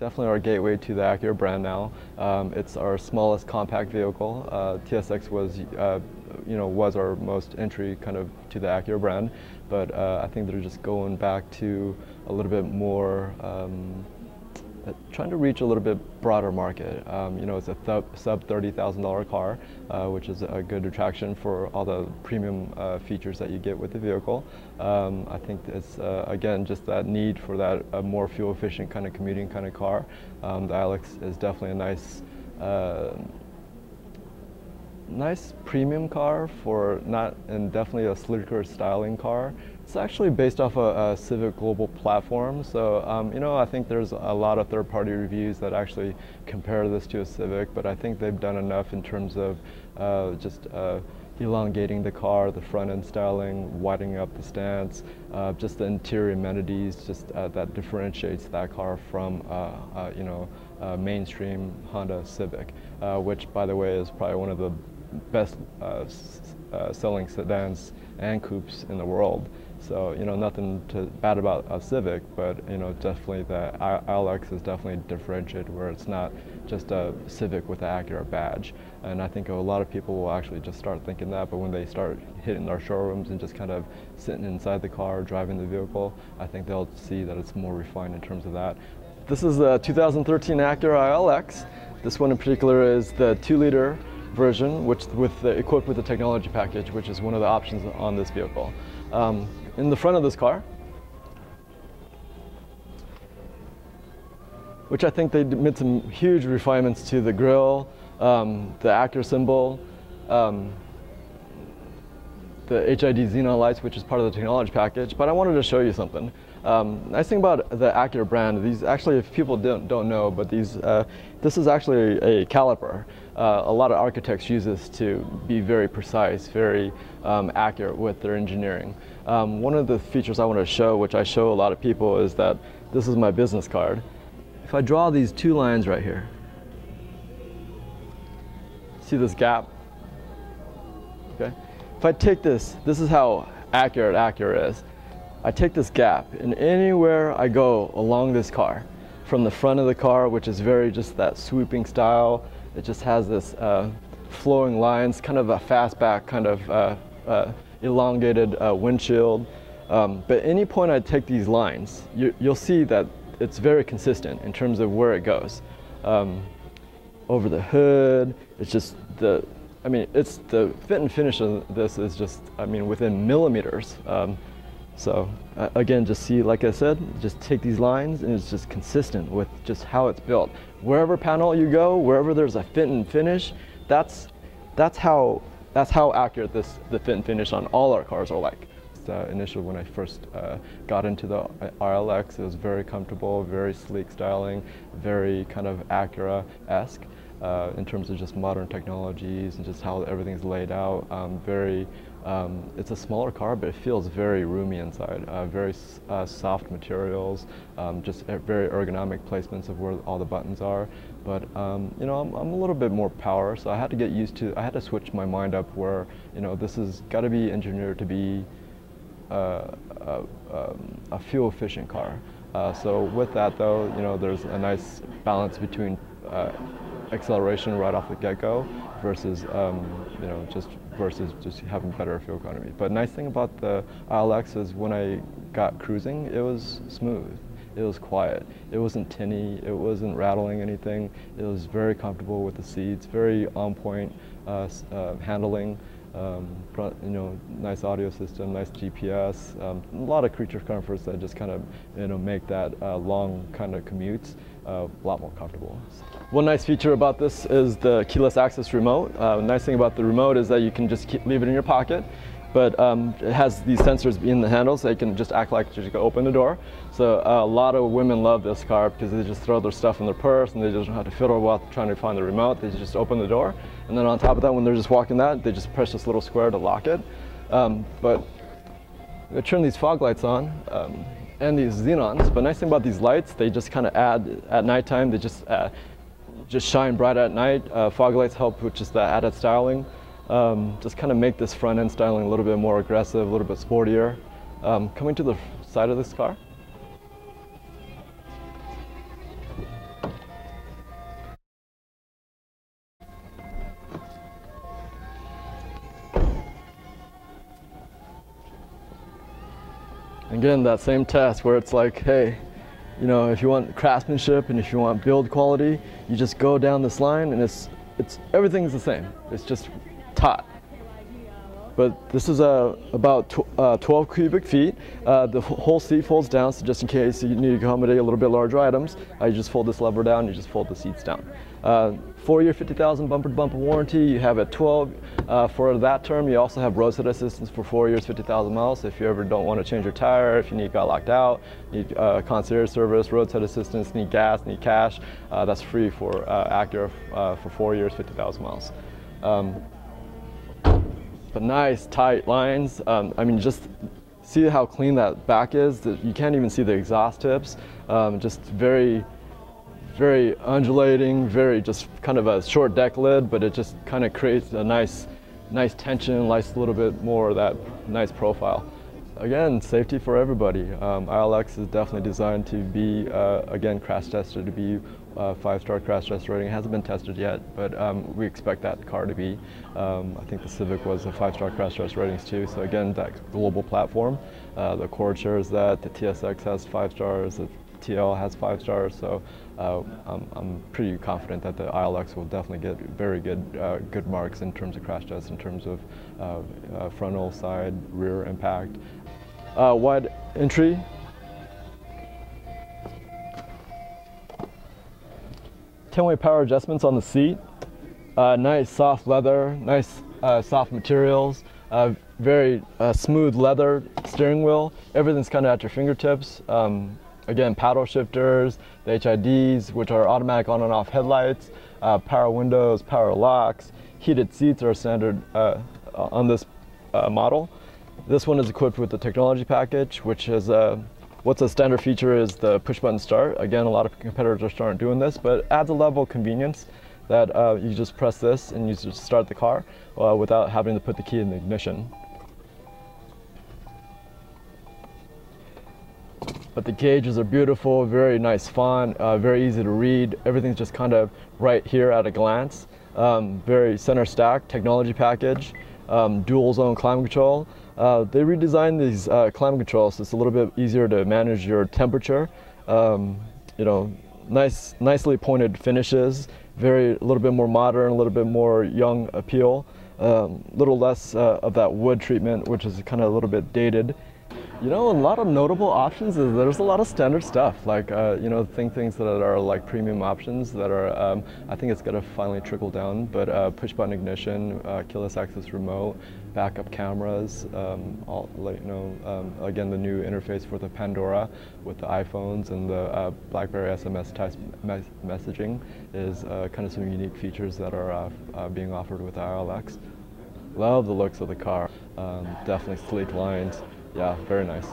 definitely our gateway to the Acura brand now. It's our smallest compact vehicle. TSX was our most entry kind of to the Acura brand, but I think they're just going back to a little bit more, trying to reach a little bit broader market. It's a sub $30,000 car, which is a good attraction for all the premium features that you get with the vehicle. I think it's, again, just that need for that more fuel efficient kind of commuting kind of car. The ILX is definitely a nice premium car and definitely a sleeker styling car. It's actually based off a Civic global platform, so I think there's a lot of third-party reviews that actually compare this to a Civic, but I think they've done enough in terms of just elongating the car, the front-end styling, widening up the stance, just the interior amenities, just that differentiates that car from mainstream Honda Civic, which, by the way, is probably one of the best selling sedans and coupes in the world. So nothing bad about a Civic, but definitely the ILX is definitely differentiated, where it's not just a Civic with the Acura badge. And I think a lot of people will actually just start thinking that, but when they start hitting our showrooms and just kind of sitting inside the car, driving the vehicle, I think they'll see that it's more refined in terms of that. This is the 2013 Acura ILX. This one in particular is the 2-liter version, equipped with the technology package, which is one of the options on this vehicle. In the front of this car, which I think they made some huge refinements to the grille, the Acura symbol, the HID xenon lights, which is part of the technology package. But I wanted to show you something. Nice thing about the Acura brand, these actually, if people don't know, but this is actually a caliper. A lot of architects use this to be very precise, very accurate with their engineering. One of the features I want to show, which I show a lot of people, is that this is my business card. If I draw these two lines right here, see this gap? Okay. If I take this is how accurate Acura is. I take this gap, and anywhere I go along this car, from the front of the car, which is very just that swooping style, it just has this flowing lines, kind of a fastback, kind of elongated windshield. But any point I take these lines, you'll see that it's very consistent in terms of where it goes. Over the hood, it's just it's the fit and finish of this is just, within millimeters. So again, just see, like I said, just take these lines and it's just consistent with just how it's built. Wherever panel you go, wherever there's a fit and finish, that's how accurate the fit and finish on all our cars are like. Initially, when I first got into the ILX, it was very comfortable, very sleek styling, very kind of Acura-esque in terms of just modern technologies and just how everything's laid out. It's a smaller car, but it feels very roomy inside. Very soft materials, just very ergonomic placements of where all the buttons are. But I'm a little bit more power, so I had to get used to. I had to switch my mind up where this has got to be engineered to be a fuel efficient car. So with that though, there's a nice balance between acceleration right off the get-go versus just having better fuel economy. But nice thing about the ILX is when I got cruising, it was smooth. It was quiet. It wasn't tinny. It wasn't rattling anything. It was very comfortable with the seats, very on point handling. Nice audio system, nice GPS, a lot of creature comforts that just kind of make that long kind of commutes a lot more comfortable. One nice feature about this is the keyless access remote. Nice thing about the remote is that you can just leave it in your pocket, but it has these sensors in the handle, so you can just act like you just go open the door. So a lot of women love this car because they just throw their stuff in their purse and they just don't have to fiddle while trying to find the remote. They just open the door, and then on top of that, when they're just walking that, they just press this little square to lock it. But I turn these fog lights on and these xenons. But nice thing about these lights, they just kind of add at nighttime. They just shine bright at night. Fog lights help with just the added styling. Just kind of make this front end styling a little bit more aggressive, a little bit sportier. Coming to the side of this car. Again, that same test where it's like, hey, you know, if you want craftsmanship and if you want build quality, you just go down this line and it's everything's the same. It's just taut. But this is about 12 cubic feet. The whole seat folds down, so just in case you need to accommodate a little bit larger items, you just fold this lever down, you just fold the seats down. 4-year, 50,000 bumper-to-bumper warranty. You have at 12 for that term. You also have roadside assistance for 4 years, 50,000 miles. So if you ever don't want to change your tire, if you got locked out, need concierge service, roadside assistance, need gas, need cash, that's free for Acura for 4 years, 50,000 miles. But nice tight lines. I mean, just see how clean that back is. You can't even see the exhaust tips. Just very undulating, very just kind of a short deck lid, but it just kind of creates a nice tension, nice little bit more of that nice profile. Again, safety for everybody. ILX is definitely designed to be, again, crash tested to be 5-star crash test rating. It hasn't been tested yet, but we expect that car to be. I think the Civic was a 5-star crash test ratings too. So again, that global platform. The Accord shares that. The TSX has 5 stars. The TL has 5 stars. So I'm pretty confident that the ILX will definitely get very good marks in terms of crash tests, in terms of frontal, side, rear impact. Wide entry. Ten-way power adjustments on the seat. Nice soft leather, nice soft materials. Very smooth leather steering wheel. Everything's kind of at your fingertips. Again, paddle shifters, the HIDs, which are automatic on and off headlights, power windows, power locks. Heated seats are standard on this model. This one is equipped with the technology package, which is what's a standard feature is the push button start. Again, a lot of competitors are starting doing this, but it adds a level of convenience that you just press this and you just start the car without having to put the key in the ignition. But the gauges are beautiful, very nice font, very easy to read. Everything's just kind of right here at a glance. Very center stack technology package, dual zone climate control. They redesigned these climate controls so it's a little bit easier to manage your temperature. You know, nicely pointed finishes, a little bit more modern, a little bit more young appeal. Little less of that wood treatment, which is kind of a little bit dated. You know, a lot of notable options is there's a lot of standard stuff, like, you know, things that are like premium options that are, I think it's gonna finally trickle down, but push button ignition, keyless access remote, backup cameras, again, the new interface for the Pandora with the iPhones and the BlackBerry SMS type messaging is kind of some unique features that are being offered with the ILX. Love the looks of the car, definitely sleek lines. Yeah, very nice.